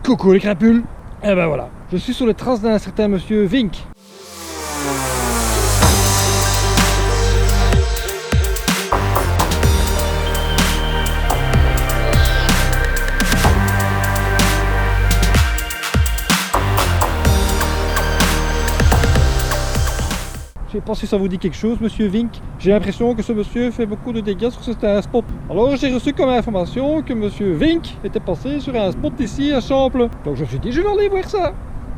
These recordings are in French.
Coucou les crapules. Et ben voilà, je suis sur les traces d'un certain monsieur Vink. Je sais pas si ça vous dit quelque chose, monsieur Vink. J'ai l'impression que ce monsieur fait beaucoup de dégâts sur certains spots. Alors j'ai reçu comme information que monsieur Vink était passé sur un spot ici à Chample. Donc je me suis dit, je vais aller voir ça.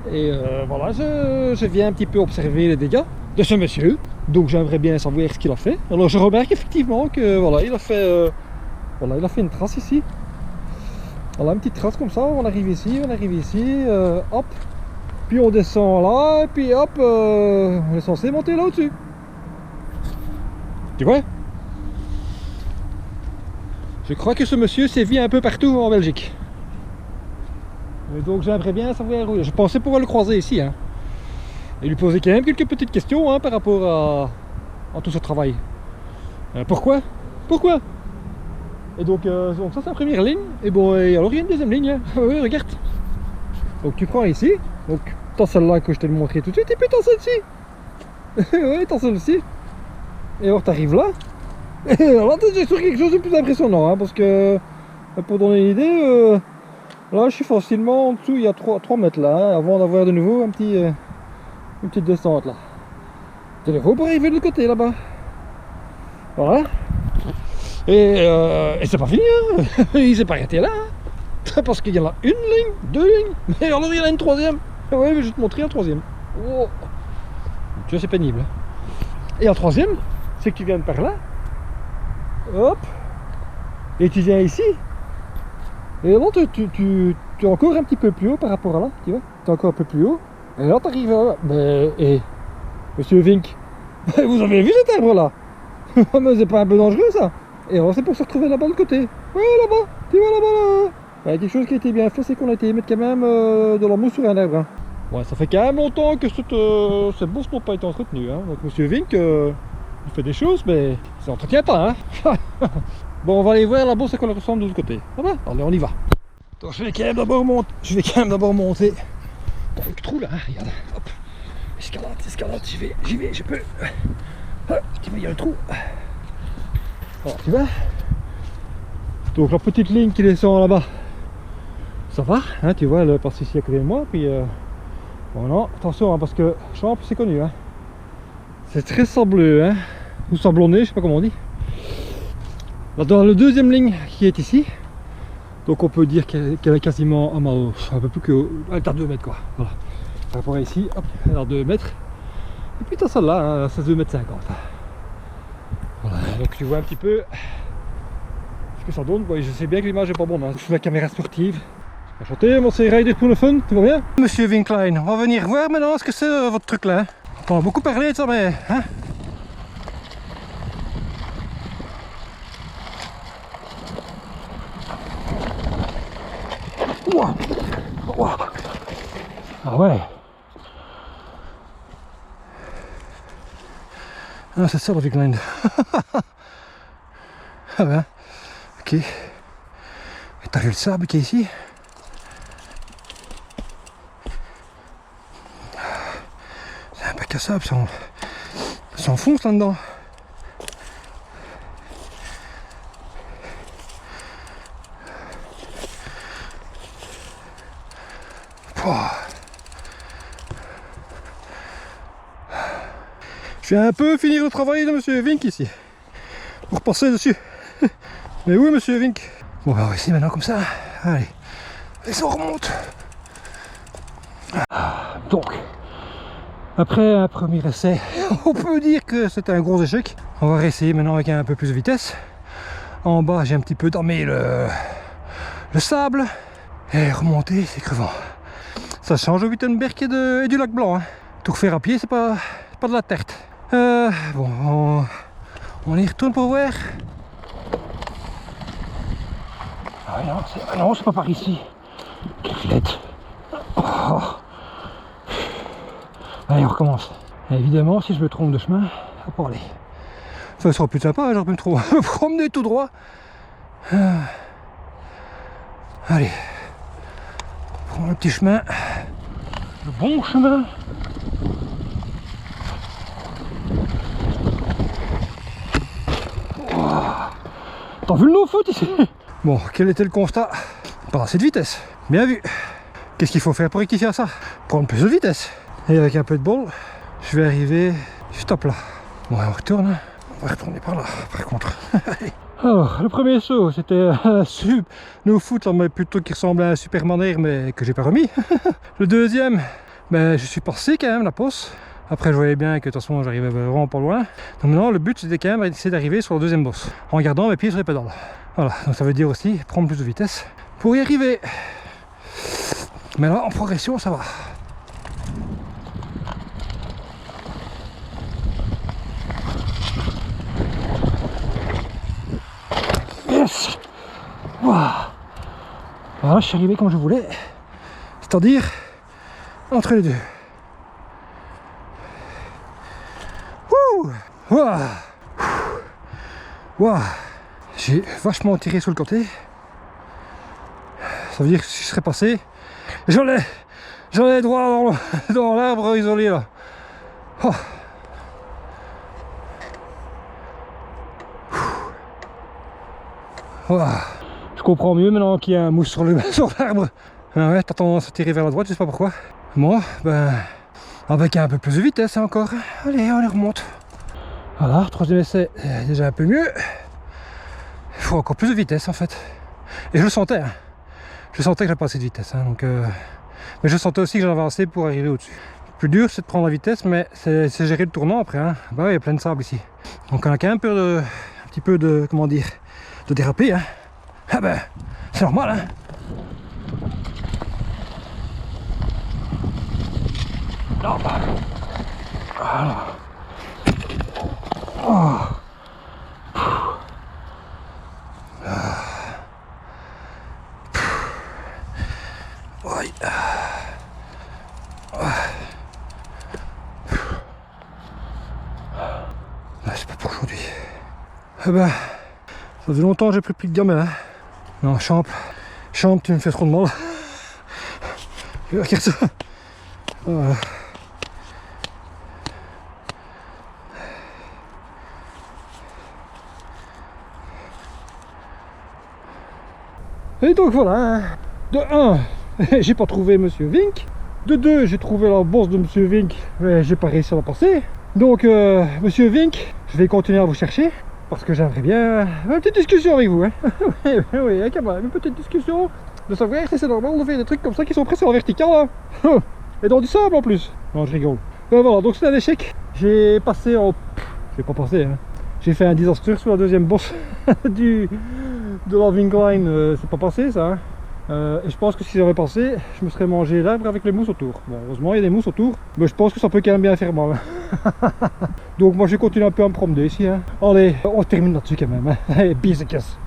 Et voilà, je viens un petit peu observer les dégâts de ce monsieur. Donc j'aimerais bien savoir ce qu'il a fait. Alors je remarque effectivement que voilà, il a fait une trace ici. Voilà, une petite trace comme ça. On arrive ici, hop. Puis on descend là, et puis hop, on est censé monter là au-dessus. Tu vois? Je crois que ce monsieur sévit un peu partout en Belgique. Et donc j'aimerais bien savoir où. Je pensais pouvoir le croiser ici, hein. Et lui poser quand même quelques petites questions, hein, par rapport à tout ce travail. Pourquoi? Pourquoi? Et donc ça c'est la première ligne. Et bon, et alors il y a une deuxième ligne, hein. Oui, regarde. Donc tu prends ici. Donc t'as celle-là que je t'ai montré tout de suite, et puis t'as celle-ci. Oui, t'as celle-ci. Et alors t'arrives là. Et alors là t'es sur quelque chose de plus impressionnant, hein, parce que pour donner une idée, là je suis facilement en dessous, il y a 3 mètres là, hein, avant d'avoir de nouveau une petite descente là. De nouveau pour arriver de l'autre côté là-bas. Voilà. Et c'est pas fini, hein. Il s'est pas arrêté là, hein. Parce qu'il y en a une ligne, 2 lignes, mais alors il y en a une troisième. Ouais, mais je vais te montrer un troisième. Oh. Tu vois, c'est pénible. Et un troisième, c'est que tu viens par là. Hop. Et tu viens ici. Et là, tu es encore un petit peu plus haut par rapport à là. Tu vois, tu es encore un peu plus haut. Et là, tu arrives là. Mais, et monsieur Vink, vous avez vu cet arbre là? Mais c'est pas un peu dangereux ça? Et alors, c'est pour se retrouver là-bas de l'autre côté. Ouais, là-bas. Tu vois là-bas là. Il y a quelque chose qui a été bien fait, c'est qu'on a été mettre quand même de la mousse sur un arbre. Hein. Ouais, ça fait quand même longtemps que cette bourse n'a pas été entretenue. Hein. Donc monsieur Vink, il fait des choses, mais il s'entretient pas. Hein. Bon, on va aller voir la bourse à quoi elle ressemble de l'autre côté. Ça va? Allez, on y va. Donc je vais quand même d'abord monter dans le trou là. Hein. Regarde, hop. Escalade, j'y vais, je peux. Tu vois, il y a un trou. Alors, tu vois? Donc la petite ligne qui descend là-bas. Ça va, hein, tu vois, elle passe ici à côté de moi, puis bon, non, attention, hein, parce que Chample c'est connu, hein. C'est très sableux, hein, ou sablonné, je sais pas comment on dit. Là, dans la deuxième ligne qui est ici, donc on peut dire qu'elle est quasiment à ma hausse, un peu plus que, elle est à 2 mètres quoi, voilà. Par rapport à ici, hop, elle est à 2 mètres, et puis t'as celle-là, hein, c'est 2 mètres 50. Voilà, donc tu vois un petit peu ce que ça donne. Bon, je sais bien que l'image est pas bonne, hein. Je suis la caméra sportive. Enchanté, moi c'est Rider pour le fun, tout va bien? Monsieur Winklein, on va venir voir maintenant ce que c'est votre truc là. On a beaucoup parlé de ça, mais hein? Wow. Wow. Ah ouais. Ah c'est ça le Winklein. Ah ben, ok. Et t'as vu le sable qui est ici? C'est un bac à sable, ça s'enfonce là-dedans. Je vais un peu finir le travail de monsieur Vink ici. Pour passer dessus. Mais oui monsieur Vink. Bon bah ici maintenant comme ça. Allez. Et ça remonte. Donc. Après un premier essai, on peut dire que c'était un gros échec. On va réessayer maintenant avec un peu plus de vitesse. En bas j'ai un petit peu damé le sable. Et remonter c'est crevant. Ça change de Wittenberg et du lac Blanc. Hein. Tout refaire à pied c'est pas de la tarte. Bon, on y retourne pour voir. Ah non, c'est pas par ici. Quelle filette. Oh. Allez, on recommence. Et évidemment, si je me trompe de chemin, hop, pour aller. Ça sera plus sympa, j'aurais pu me promener tout droit. Allez. prends le petit chemin, le bon chemin. T'as vu le no-foot ici? Bon, quel était le constat? Pas assez de vitesse. Bien vu. Qu'est-ce qu'il faut faire pour rectifier ça? Prendre plus de vitesse. Et avec un peu de bol, je vais arriver juste à plat. Bon, on retourne. On va retourner par là, par contre. Alors, le premier saut, c'était un no-foot, mais plutôt qui ressemblait à un Superman Air, mais que j'ai pas remis. Le deuxième, ben, je suis passé quand même la pause. Après, je voyais bien que de toute façon, j'arrivais vraiment pas loin. Donc maintenant, le but, c'était quand même d'essayer d'arriver sur le deuxième boss, en gardant mes pieds sur les pédales. Voilà, donc ça veut dire aussi prendre plus de vitesse pour y arriver. Mais là, en progression, ça va. Yes! Wow. Voilà, je suis arrivé comme je voulais. C'est-à-dire, entre les deux. Wow. Wow. J'ai vachement tiré sur le côté. Ça veut dire que si je serais passé, j'allais droit dans l'arbre isolé là. Oh. Wow. Je comprends mieux maintenant qu'il y a un mousse sur l'arbre. Ah ouais, t'as tendance à tirer vers la droite, je sais pas pourquoi. Moi, ben, avec un peu plus de vitesse encore. Allez, on les remonte. Voilà, troisième essai, déjà un peu mieux. Il faut encore plus de vitesse en fait. Et je le sentais, hein. Je sentais que j'avais pas assez de vitesse, hein, donc, mais je sentais aussi que j'en avais assez pour arriver au-dessus. Le plus dur, c'est de prendre la vitesse, mais c'est gérer le tournant après, hein. Bah ouais, il y a plein de sable ici. Donc on a quand même un petit peu de, comment dire, de déraper, hein. Ah ben, c'est normal, hein. Normal. Voilà. Oh. Ouais. C'est pas pour aujourd'hui. Eh ben, ça faisait longtemps que j'ai pris plus de gamin. Hein. Non, Champ, tu me fais trop de mal. Regarde ça. Voilà. Et donc voilà, hein. De 1, j'ai pas trouvé Monsieur Vink. De 2, j'ai trouvé la bosse de Monsieur Vink, mais j'ai pas réussi à la passer. Donc Monsieur Vink, je vais continuer à vous chercher, parce que j'aimerais bien une petite discussion avec vous. Hein. Oui, quand même, une petite discussion, de savoir si c'est normal de faire des trucs comme ça qui sont presque en vertical. Hein. Et dans du sable en plus. Non, je rigole. Voilà, donc c'est un échec. J'ai passé en... J'ai pas passé, hein. J'ai fait un disaster sur la deuxième bosse de la Vinkline, c'est pas passé ça. Hein. Et je pense que si j'avais passé, je me serais mangé l'arbre avec les mousses autour. Bon, heureusement il y a des mousses autour, mais je pense que ça peut quand même bien faire mal. Donc moi je vais continuer un peu à me promener ici. Hein. Allez, on termine là-dessus quand même. Hein. Allez, bis et casse.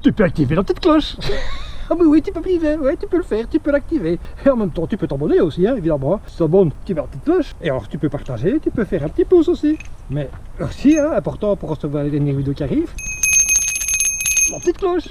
Tu peux activer la petite cloche. Ah mais oui, tu peux activer, ouais, tu peux le faire, tu peux l'activer. Et en même temps, tu peux t'abonner aussi, hein, évidemment. Si tu t'abonnes, tu mets la petite cloche. Et alors, tu peux partager, tu peux faire un petit pouce aussi. Mais aussi, hein, important pour recevoir les dernières vidéos qui arrivent, la petite cloche.